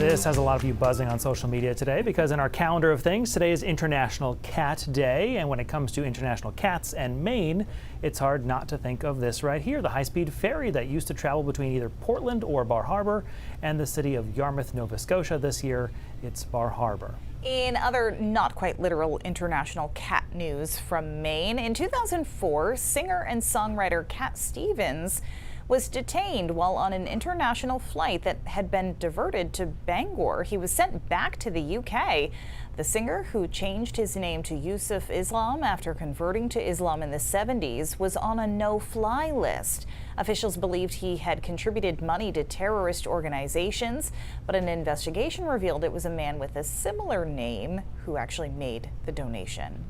This has a lot of you buzzing on social media today because in our calendar of things, today is International Cat Day. And when it comes to international cats and Maine, it's hard not to think of this right here, the high-speed ferry that used to travel between either Portland or Bar Harbor and the city of Yarmouth, Nova Scotia. This year, it's Bar Harbor. In other not quite literal international cat news from Maine, in 2004, singer and songwriter Cat Stevens was detained while on an international flight that had been diverted to Bangor. He was sent back to the UK. The singer, who changed his name to Yusuf Islam after converting to Islam in the 70s, was on a no-fly list. Officials believed he had contributed money to terrorist organizations, but an investigation revealed it was a man with a similar name who actually made the donation.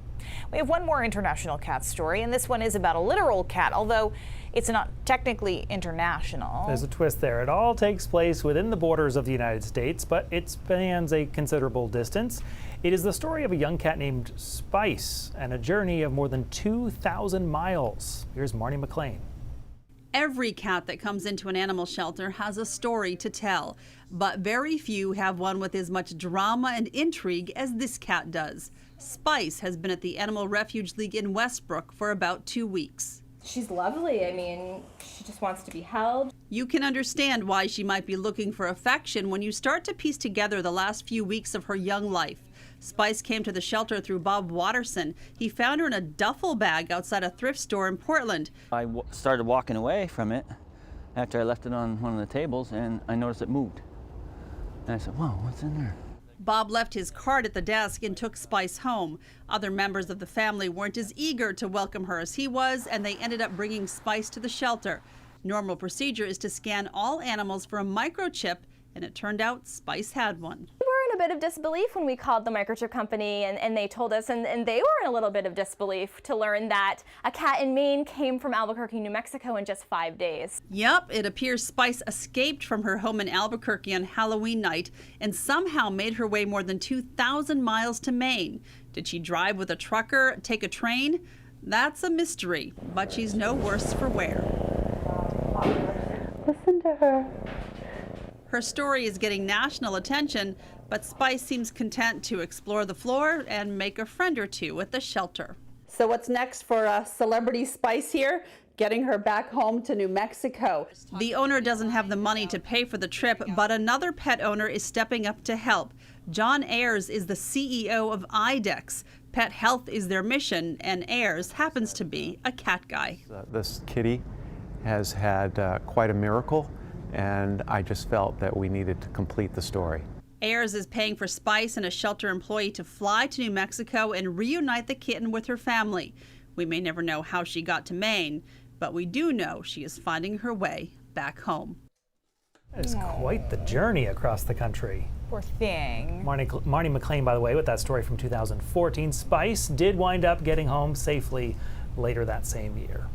We have one more international cat story, and this one is about a literal cat, although it's not technically international. There's a twist there. It all takes place within the borders of the United States, but it spans a considerable distance. It is the story of a young cat named Spice and a journey of more than 2,000 miles. Here's Marnie McLean. Every cat that comes into an animal shelter has a story to tell, but very few have one with as much drama and intrigue as this cat does. Spice has been at the Animal Refuge League in Westbrook for about 2 weeks. She's lovely. I mean, she just wants to be held. You can understand why she might be looking for affection when you start to piece together the last few weeks of her young life. Spice came to the shelter through Bob Watterson. He found her in a duffel bag outside a thrift store in Portland. I started walking away from it after I left it on one of the tables, and I noticed it moved. And I said, whoa, what's in there? Bob left his card at the desk and took Spice home. Other members of the family weren't as eager to welcome her as he was, and they ended up bringing Spice to the shelter. Normal procedure is to scan all animals for a microchip, and it turned out Spice had one. We were in a bit of disbelief when we called the microchip company and they told us, and they were in a little bit of disbelief to learn that a cat in Maine came from Albuquerque, New Mexico in just 5 days. Yep, it appears Spice escaped from her home in Albuquerque on Halloween night and somehow made her way more than 2,000 miles to Maine. Did she drive with a trucker, take a train? That's a mystery, but she's no worse for wear. Listen to her. Her story is getting national attention, but Spice seems content to explore the floor and make a friend or two at the shelter. So what's next for celebrity Spice here? Getting her back home to New Mexico. The owner doesn't have the money to pay for the trip, but another pet owner is stepping up to help. John Ayers is the CEO of IDEX. Pet health is their mission, and Ayers happens to be a cat guy. This kitty has had quite a miracle, and I just felt that we needed to complete the story. Ayers is paying for Spice and a shelter employee to fly to New Mexico and reunite the kitten with her family. We may never know how she got to Maine, but we do know she is finding her way back home. It's quite the journey across the country. Poor thing. Marnie McLean, by the way, with that story from 2014. Spice did wind up getting home safely later that same year.